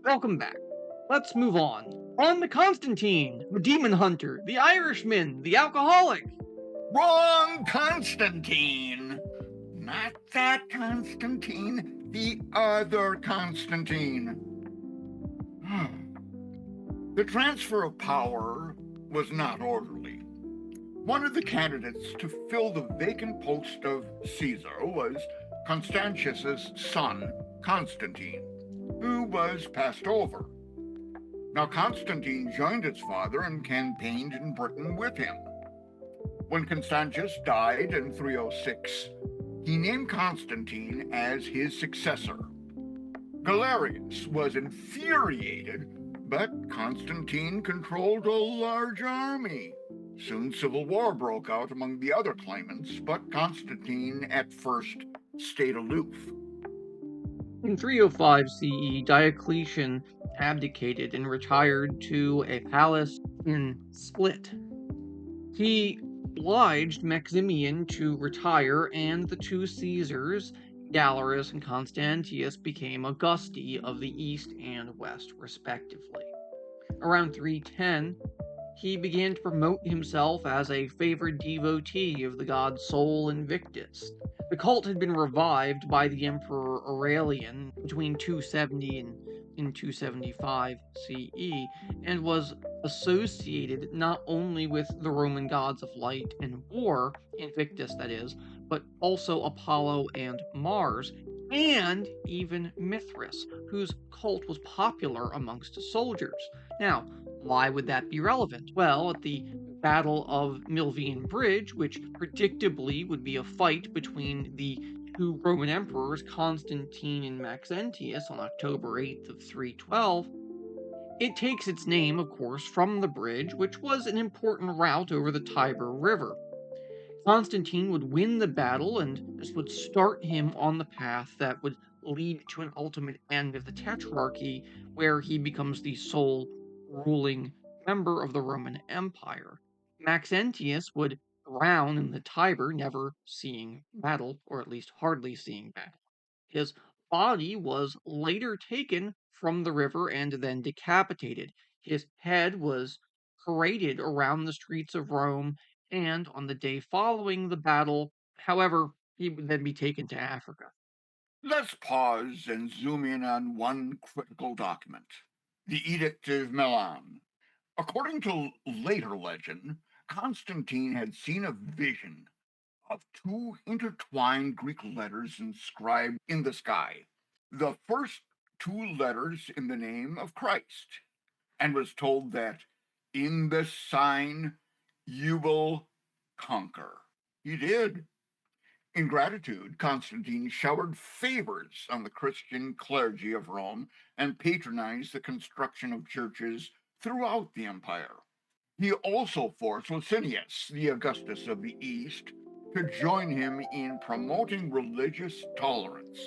Welcome back. Let's move on. On to Constantine, the demon hunter, the Irishman, the alcoholic. Wrong Constantine! Not that Constantine, the other Constantine. The transfer of power was not orderly. One of the candidates to fill the vacant post of Caesar was Constantius's son, Constantine, who was passed over. Now, Constantine joined his father and campaigned in Britain with him. When Constantius died in 306, he named Constantine as his successor. Galerius was infuriated, but Constantine controlled a large army. Soon civil war broke out among the other claimants, but Constantine at first stayed aloof. In 305 CE, Diocletian abdicated and retired to a palace in Split. He obliged Maximian to retire, and the two Caesars, Galerius and Constantius, became Augusti of the East and West, respectively. Around 310, he began to promote himself as a favored devotee of the god Sol Invictus. The cult had been revived by the Emperor Aurelian between 270 and 275 CE, and was associated not only with the Roman gods of light and war, Invictus that is, but also Apollo and Mars, and even Mithras, whose cult was popular amongst soldiers. Now, why would that be relevant? Well, at the Battle of Milvian Bridge, which predictably would be a fight between the two Roman emperors, Constantine and Maxentius, on October 8th of 312, it takes its name, of course, from the bridge, which was an important route over the Tiber River. Constantine would win the battle, and this would start him on the path that would lead to an ultimate end of the Tetrarchy, where he becomes the sole ruling member of the Roman Empire. Maxentius would drown in the Tiber, never seeing battle, or at least hardly seeing battle. His body was later taken from the river and then decapitated. His head was paraded around the streets of Rome, and on the day following the battle, however, he would then be taken to Africa. Let's pause and zoom in on one critical document, the Edict of Milan. According to later legend, Constantine had seen a vision of two intertwined Greek letters inscribed in the sky. The first two letters in the name of Christ, and was told that in this sign you will conquer. He did. In gratitude, Constantine showered favors on the Christian clergy of Rome and patronized the construction of churches throughout the empire. He also forced Licinius, the Augustus of the East, to join him in promoting religious tolerance.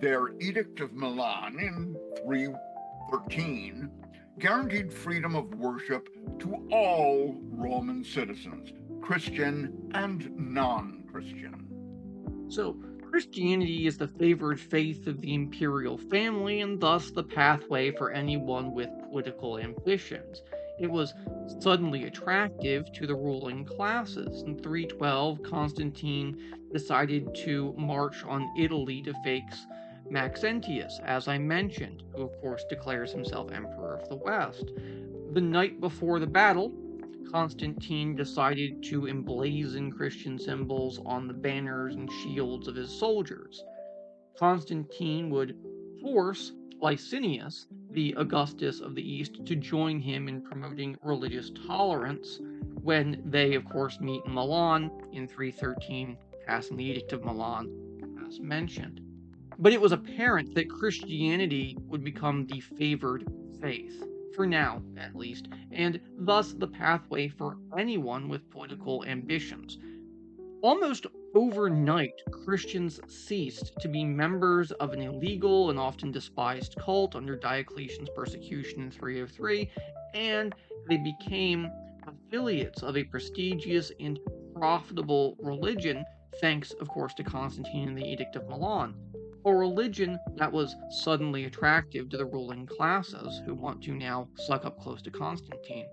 Their Edict of Milan in 313 guaranteed freedom of worship to all Roman citizens, Christian and non-Christian. So, Christianity is the favored faith of the imperial family, and thus the pathway for anyone with political ambitions. It was suddenly attractive to the ruling classes. In 312, Constantine decided to march on Italy to face Maxentius, as I mentioned, who of course declares himself Emperor of the West. The night before the battle, Constantine decided to emblazon Christian symbols on the banners and shields of his soldiers. Constantine would force Licinius, the Augustus of the East, to join him in promoting religious tolerance when they, of course, meet in Milan in 313, passing the Edict of Milan, as mentioned. But it was apparent that Christianity would become the favored faith, for now at least, and thus the pathway for anyone with political ambitions. Almost overnight, Christians ceased to be members of an illegal and often despised cult under Diocletian's persecution in 303, and they became affiliates of a prestigious and profitable religion, thanks, of course, to Constantine and the Edict of Milan. a religion that was suddenly attractive to the ruling classes who want to now suck up close to Constantine.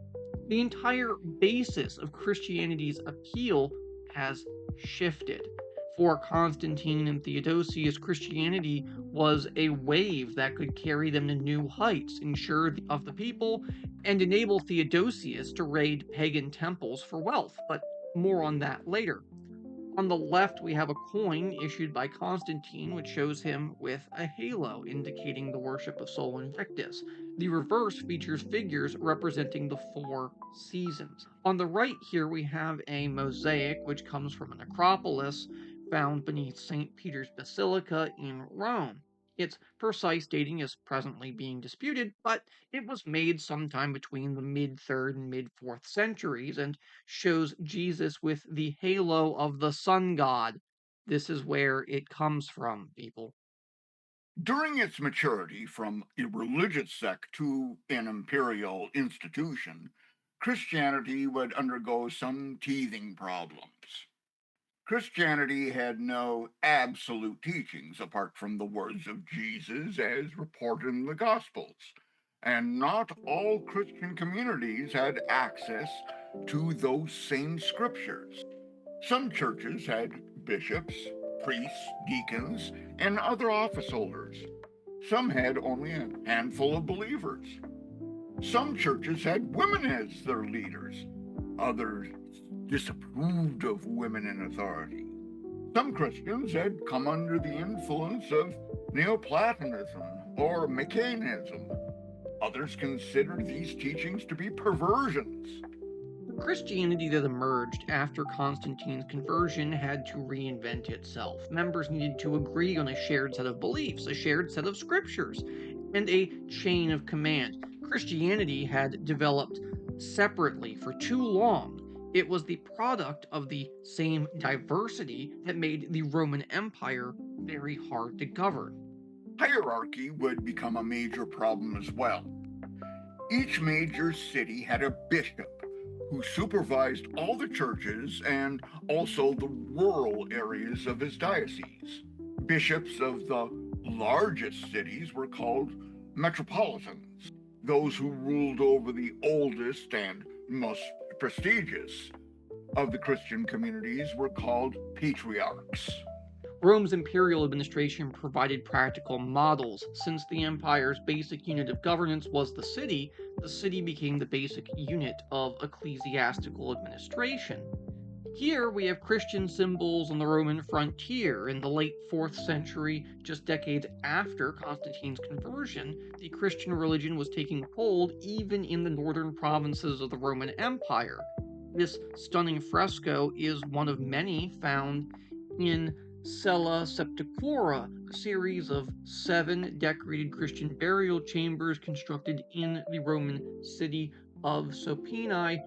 The entire basis of Christianity's appeal has shifted. For Constantine and Theodosius, Christianity was a wave that could carry them to new heights, ensure of the people, and enable Theodosius to raid pagan temples for wealth. But more on that later. On the left, we have a coin issued by Constantine, which shows him with a halo, indicating the worship of Sol Invictus. The reverse features figures representing the four seasons. On the right here, we have a mosaic, which comes from a necropolis found beneath St. Peter's Basilica in Rome. Its precise dating is presently being disputed, but it was made sometime between the mid 3rd and mid 4th centuries and shows Jesus with the halo of the sun god. This is where it comes from, people. During its maturity from a religious sect to an imperial institution, Christianity would undergo some teething problems. Christianity had no absolute teachings apart from the words of Jesus as reported in the Gospels, and not all Christian communities had access to those same scriptures. Some churches had bishops, priests, deacons, and other office holders. Some had only a handful of believers. Some churches had women as their leaders. Others disapproved of women in authority. Some Christians had come under the influence of Neoplatonism or Manichaeism. Others considered these teachings to be perversions. The Christianity that emerged after Constantine's conversion had to reinvent itself. Members needed to agree on a shared set of beliefs, a shared set of scriptures, and a chain of command. Christianity had developed separately for too long. It was the product of the same diversity that made the Roman Empire very hard to govern. Hierarchy would become a major problem as well. Each major city had a bishop who supervised all the churches and also the rural areas of his diocese. Bishops of the largest cities were called metropolitans. Those who ruled over the oldest and most prestigious of the Christian communities were called patriarchs. Rome's imperial administration provided practical models. Since the empire's basic unit of governance was the city became the basic unit of ecclesiastical administration. Here we have Christian symbols on the Roman frontier. In the late 4th century, just decades after Constantine's conversion, the Christian religion was taking hold even in the northern provinces of the Roman Empire. This stunning fresco is one of many found in Cella Sepulchra, a series of 7 decorated Christian burial chambers constructed in the Roman city of Sopini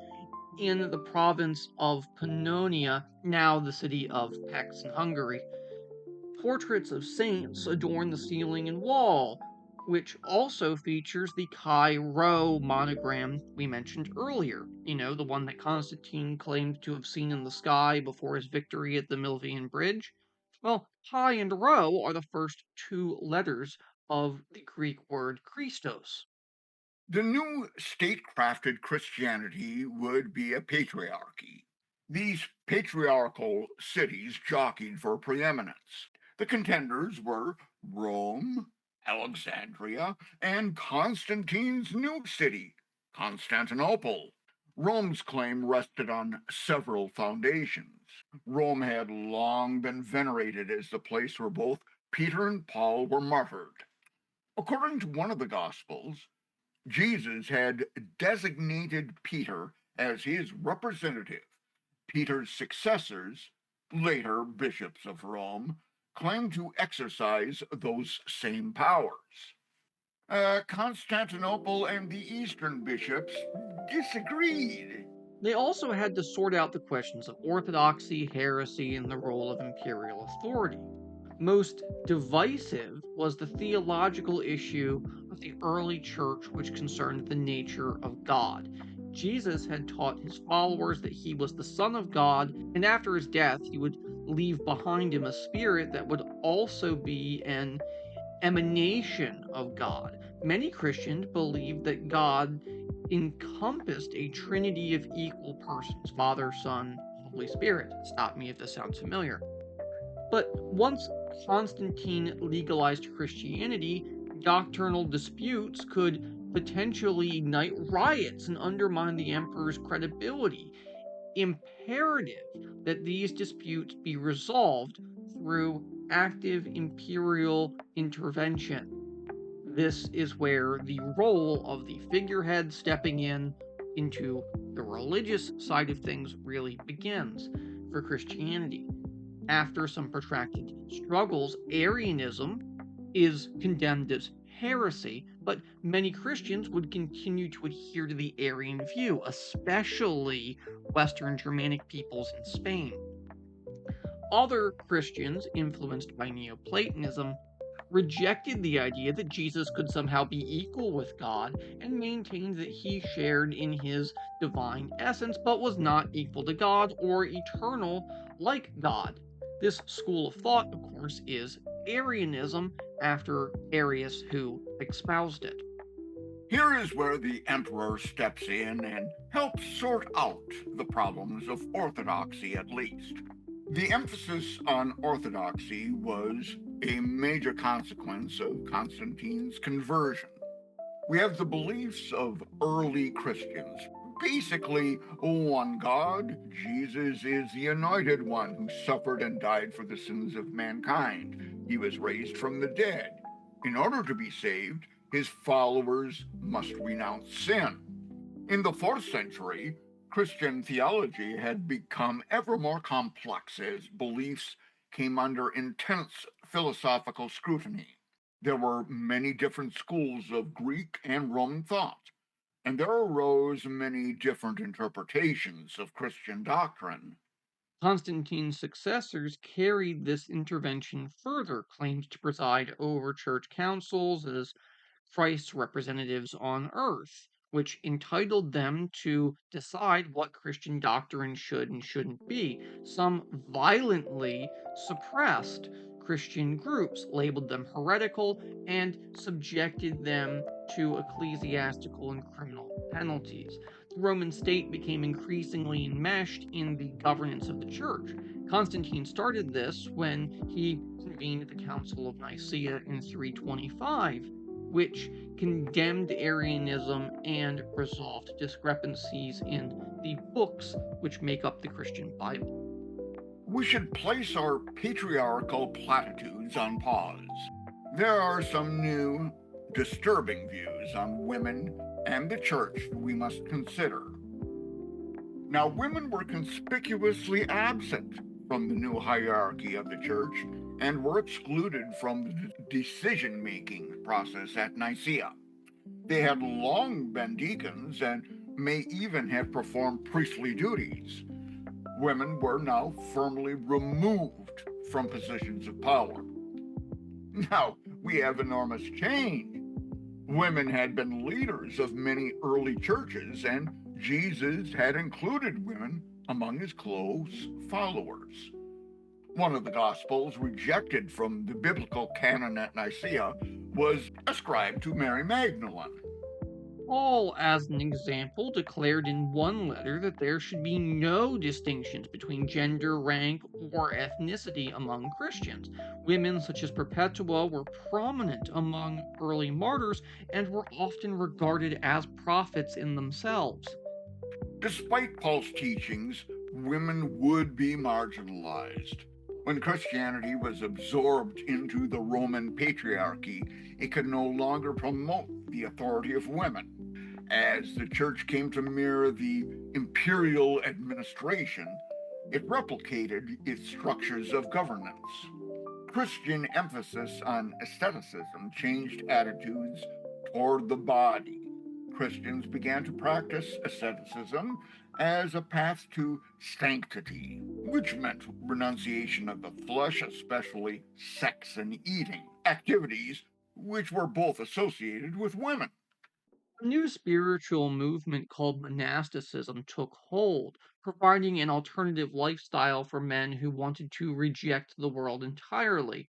in the province of Pannonia, now the city of Pécs in Hungary. Portraits of saints adorn the ceiling and wall, which also features the Chi Rho monogram we mentioned earlier. The one that Constantine claimed to have seen in the sky before his victory at the Milvian Bridge. Well, Chi and Rho are the first 2 letters of the Greek word Christos. The new state crafted Christianity would be a patriarchy. These patriarchal cities jockeyed for preeminence. The contenders were Rome, Alexandria, and Constantine's new city, Constantinople. Rome's claim rested on several foundations. Rome had long been venerated as the place where both Peter and Paul were martyred. According to one of the Gospels, Jesus had designated Peter as his representative. Peter's successors, later bishops of Rome, claimed to exercise those same powers. Constantinople and the Eastern bishops disagreed. They also had to sort out the questions of orthodoxy, heresy, and the role of imperial authority. Most divisive was the theological issue of the early church, which concerned the nature of God. Jesus had taught his followers that he was the Son of God, and after his death, he would leave behind him a spirit that would also be an emanation of God. Many Christians believe that God encompassed a trinity of equal persons: Father, Son, Holy Spirit. Stop me if this sounds familiar. But once Constantine legalized Christianity, doctrinal disputes could potentially ignite riots and undermine the emperor's credibility. Imperative that these disputes be resolved through active imperial intervention. This is where the role of the figurehead stepping in into the religious side of things really begins for Christianity. After some protracted struggles, Arianism is condemned as heresy, but many Christians would continue to adhere to the Arian view, especially Western Germanic peoples in Spain. Other Christians, influenced by Neoplatonism, rejected the idea that Jesus could somehow be equal with God and maintained that he shared in his divine essence but was not equal to God or eternal like God. This school of thought, of course, is Arianism, after Arius, who espoused it. Here is where the emperor steps in and helps sort out the problems of orthodoxy, at least. The emphasis on orthodoxy was a major consequence of Constantine's conversion. We have the beliefs of early Christians. Basically, one God, Jesus is the anointed one who suffered and died for the sins of mankind. He was raised from the dead. In order to be saved, his followers must renounce sin. In the 4th century, Christian theology had become ever more complex as beliefs came under intense philosophical scrutiny. There were many different schools of Greek and Roman thought, and there arose many different interpretations of Christian doctrine. Constantine's successors carried this intervention further, claimed to preside over church councils as Christ's representatives on earth, which entitled them to decide what Christian doctrine should and shouldn't be. Some violently suppressed Christian groups, labeled them heretical, and subjected them to ecclesiastical and criminal penalties. The Roman state became increasingly enmeshed in the governance of the church. Constantine started this when he convened the Council of Nicaea in 325, which condemned Arianism and resolved discrepancies in the books which make up the Christian Bible. We should place our patriarchal platitudes on pause. There are some new, disturbing views on women and the church we must consider. Now, women were conspicuously absent from the new hierarchy of the church and were excluded from the decision making process at Nicaea. They had long been deacons and may even have performed priestly duties. Women were now firmly removed from positions of power. Now, we have enormous change. Women had been leaders of many early churches, and Jesus had included women among his close followers. One of the Gospels rejected from the biblical canon at Nicaea was ascribed to Mary Magdalene. Paul, as an example, declared in one letter that there should be no distinctions between gender, rank, or ethnicity among Christians. Women such as Perpetua were prominent among early martyrs and were often regarded as prophets in themselves. Despite Paul's teachings, women would be marginalized. When Christianity was absorbed into the Roman patriarchy, it could no longer promote the authority of women. As the church came to mirror the imperial administration, it replicated its structures of governance. Christian emphasis on asceticism changed attitudes toward the body. Christians began to practice asceticism as a path to sanctity, which meant renunciation of the flesh, especially sex and eating, activities which were both associated with women. A new spiritual movement called monasticism took hold, providing an alternative lifestyle for men who wanted to reject the world entirely.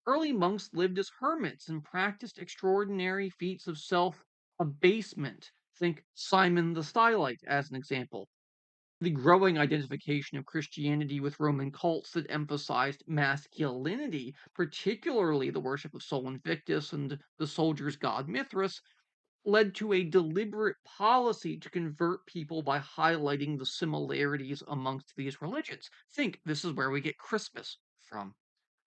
Early monks lived as hermits and practiced extraordinary feats of self abasement. Think Simon the Stylite as an example. The growing identification of Christianity with Roman cults that emphasized masculinity, particularly the worship of Sol Invictus and the soldier's god Mithras, led to a deliberate policy to convert people by highlighting the similarities amongst these religions. Think this is where we get Christmas from.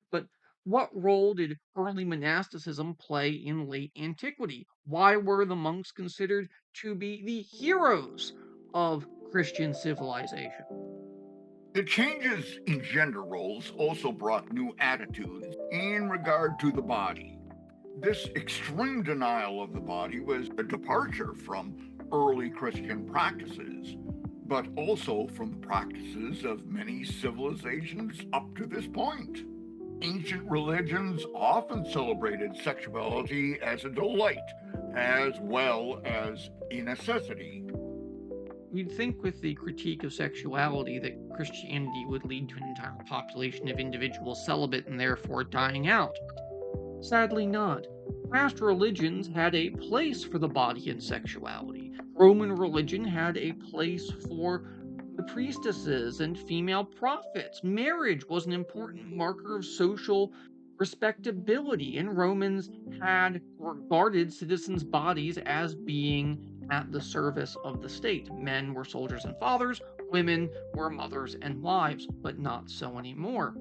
But what role did early monasticism play in late antiquity? Why were the monks considered to be the heroes of Christian civilization? The changes in gender roles also brought new attitudes in regard to the body. This extreme denial of the body was a departure from early Christian practices, but also from the practices of many civilizations up to this point. Ancient religions often celebrated sexuality as a delight as well as a necessity. You'd think with the critique of sexuality that Christianity would lead to an entire population of individuals celibate and therefore dying out. Sadly not. Past religions had a place for the body and sexuality. Roman religion had a place for the priestesses and female prophets. Marriage was an important marker of social respectability, and Romans had regarded citizens' bodies as being at the service of the state. Men were soldiers and fathers, women were mothers and wives, but not so anymore.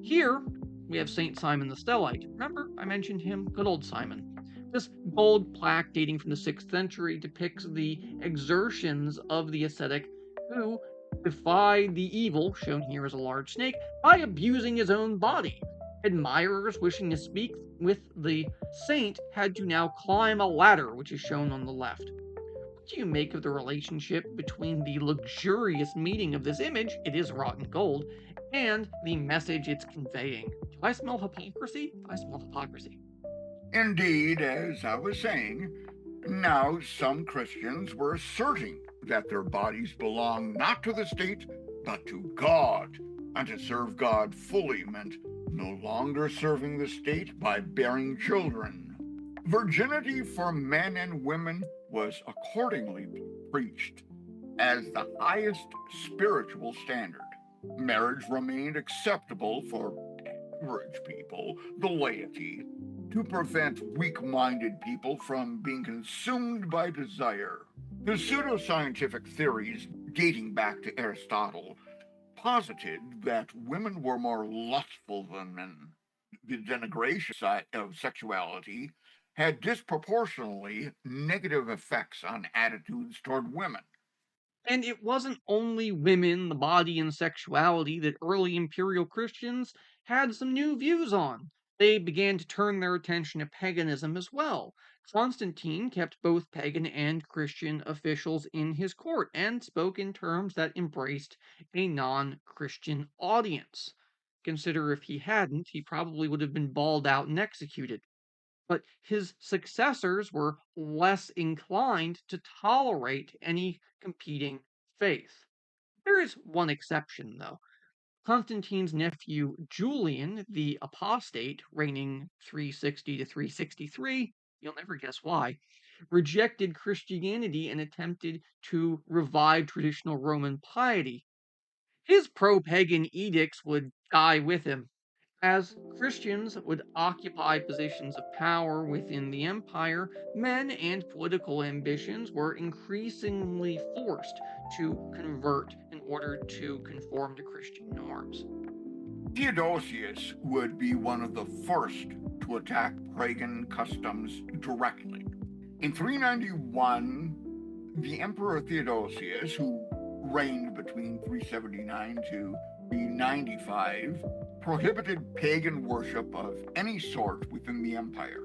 Here, we have St. Simon the Stellite. Remember, I mentioned him? Good old Simon. This gold plaque dating from the 6th century depicts the exertions of the ascetic who defied the evil, shown here as a large snake, by abusing his own body. Admirers wishing to speak with the saint had to now climb a ladder, which is shown on the left. What do you make of the relationship between the luxurious meaning of this image, it is rotten gold, and the message it's conveying? Do I smell hypocrisy? I smell hypocrisy. Indeed, as I was saying, now some Christians were asserting that their bodies belong not to the state, but to God, and to serve God fully meant no longer serving the state by bearing children. Virginity for men and women was accordingly preached as the highest spiritual standard. Marriage remained acceptable for average people, the laity, to prevent weak minded people from being consumed by desire. The pseudoscientific theories dating back to Aristotle posited that women were more lustful than men. The denigration side of sexuality had disproportionately negative effects on attitudes toward women. And it wasn't only women, the body, and sexuality that early imperial Christians had some new views on. They began to turn their attention to paganism as well. Constantine kept both pagan and Christian officials in his court and spoke in terms that embraced a non Christian audience. Consider if he hadn't, he probably would have been bawled out and executed. But his successors were less inclined to tolerate any competing faith. There is one exception, though. Constantine's nephew Julian, the apostate, reigning 360 to 363, you'll never guess why, rejected Christianity and attempted to revive traditional Roman piety. His pro pagan edicts would die with him, as Christians would occupy positions of power within the empire. Men and political ambitions were increasingly forced to convert in order to conform to Christian norms. Theodosius would be one of the first to attack pagan customs directly. In 391, the Emperor Theodosius, who reigned between 379 to 395, prohibited pagan worship of any sort within the empire.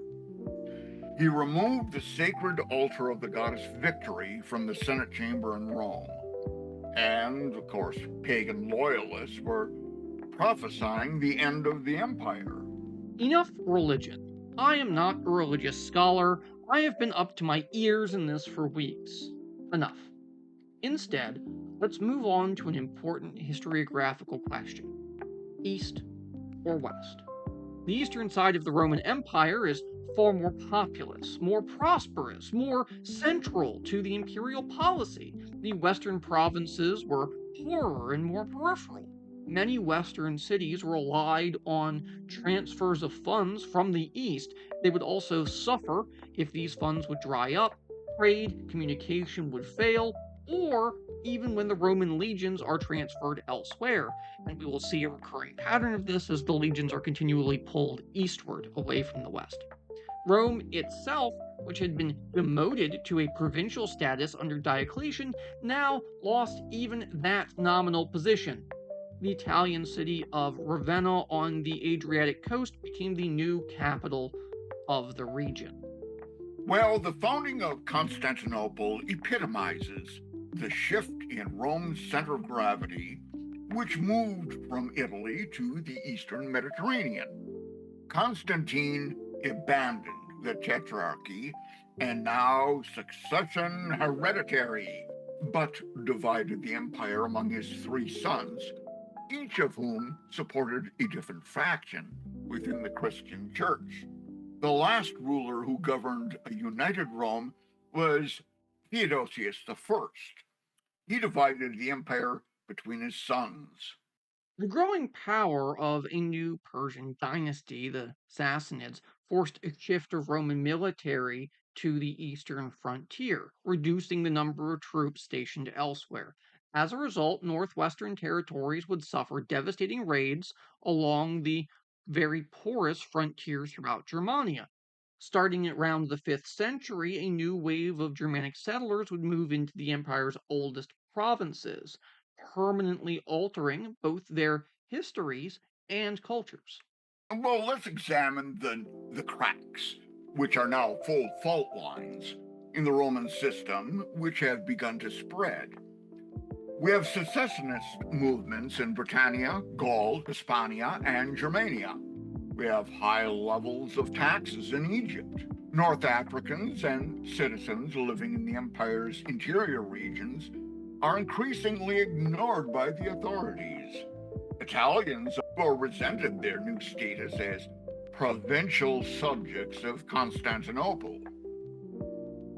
He removed the sacred altar of the goddess Victory from the Senate chamber in Rome. And, of course, pagan loyalists were prophesying the end of the empire. Enough religion. I am not a religious scholar. I have been up to my ears in this for weeks. Enough. Instead, let's move on to an important historiographical question: East or West? The eastern side of the Roman Empire is far more populous, more prosperous, more central to the imperial policy. The western provinces were poorer and more peripheral. Many western cities relied on transfers of funds from the east. They would also suffer if these funds would dry up, trade, communication would fail, or even when the Roman legions are transferred elsewhere, and we will see a recurring pattern of this as the legions are continually pulled eastward away from the west. Rome itself, which had been demoted to a provincial status under Diocletian, now lost even that nominal position. The Italian city of Ravenna on the Adriatic coast became the new capital of the region. Well, the founding of Constantinople epitomizes the shift in Rome's center of gravity, which moved from Italy to the eastern Mediterranean. Constantine abandoned the tetrarchy, and now succession hereditary, but divided the empire among his three sons, each of whom supported a different faction within the Christian church. The last ruler who governed a united Rome was Theodosius I. He divided the empire between his sons. The growing power of a new Persian dynasty, the Sassanids, forced a shift of Roman military to the eastern frontier, reducing the number of troops stationed elsewhere. As a result, northwestern territories would suffer devastating raids along the very porous frontier throughout Germania. Starting around the 5th century, a new wave of Germanic settlers would move into the empire's oldest provinces, permanently altering both their histories and cultures. Well, let's examine the cracks, which are now full fault lines in the Roman system, which have begun to spread. We have secessionist movements in Britannia, Gaul, Hispania, and Germania. We have high levels of taxes in Egypt. North Africans and citizens living in the empire's interior regions are increasingly ignored by the authorities. Italians resented their new status as provincial subjects of Constantinople.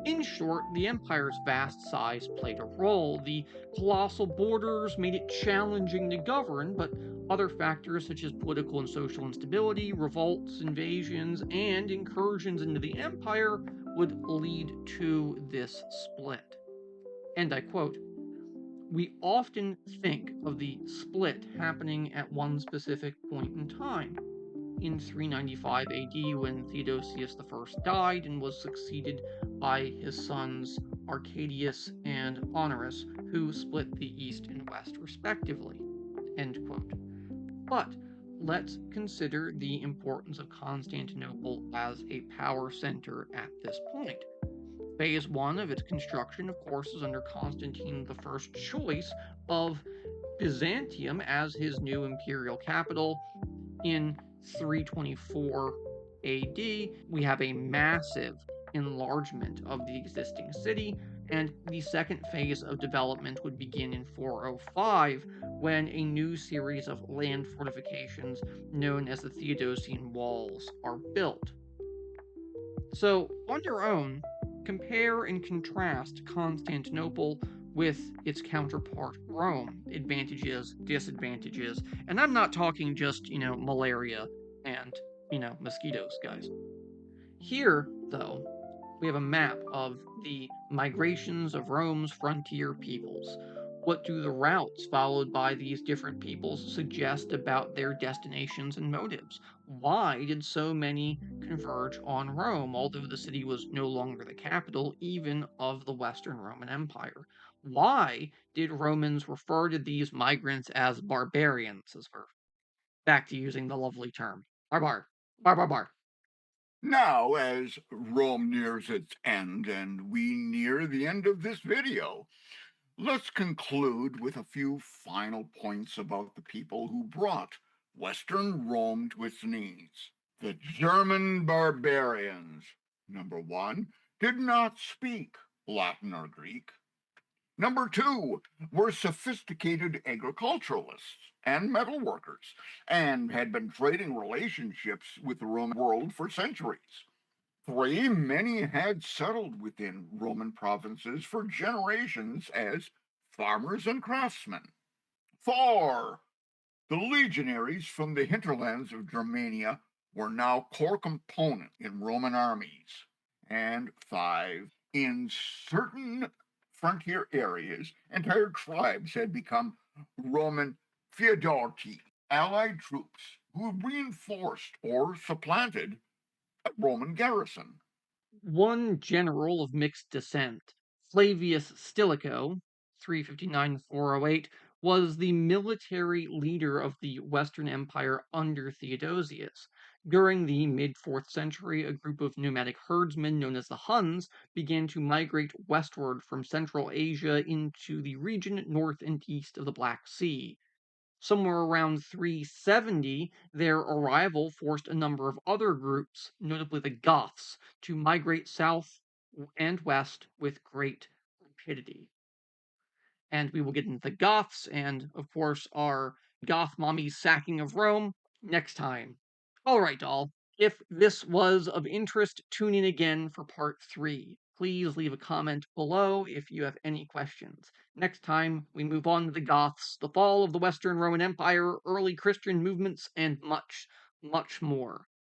In short, the empire's vast size played a role. The colossal borders made it challenging to govern, but other factors such as political and social instability, revolts, invasions, and incursions into the empire would lead to this split. And I quote, "We often think of the split happening at one specific point in time. In 395 AD, when Theodosius I died and was succeeded by his sons Arcadius and Honorius, who split the east and west respectively." End quote. But let's consider the importance of Constantinople as a power center at this point. Phase 1 of its construction, of course, is under Constantine I's choice of Byzantium as his new imperial capital. In 324 AD, we have a massive enlargement of the existing city, and the second phase of development would begin in 405 when a new series of land fortifications known as the Theodosian Walls are built. So, on your own, compare and contrast Constantinople with its counterpart Rome, advantages, disadvantages, and I'm not talking just, malaria and, mosquitoes, guys. Here, though, we have a map of the migrations of Rome's frontier peoples. What do the routes followed by these different peoples suggest about their destinations and motives? Why did so many converge on Rome, although the city was no longer the capital even of the Western Roman Empire? Why did Romans refer to these migrants as barbarians, as we're back to using the lovely term? Barbar. Barbar. Now, as Rome nears its end and we near the end of this video, let's conclude with a few final points about the people who brought Western Rome to its knees. The German barbarians, number one, did not speak Latin or Greek. Number two were sophisticated agriculturalists and metal workers, and had been trading relationships with the Roman world for centuries. Three, many had settled within Roman provinces for generations as farmers and craftsmen. Four, the legionaries from the hinterlands of Germania were now core component in Roman armies. And five, in certain frontier areas, entire tribes had become Roman feudati, allied troops who reinforced or supplanted a Roman garrison. One general of mixed descent, Flavius Stilicho (359–408), was the military leader of the Western Empire under Theodosius. During the mid-4th century, a group of nomadic herdsmen known as the Huns began to migrate westward from Central Asia into the region north and east of the Black Sea. Somewhere around 370, their arrival forced a number of other groups, notably the Goths, to migrate south and west with great rapidity. And we will get into the Goths and, of course, our Goth mommy's sacking of Rome next time. All right, doll. If this was of interest, tune in again for part 3. Please leave a comment below if you have any questions. Next time, we move on to the Goths, the fall of the Western Roman Empire, early Christian movements, and much, much more.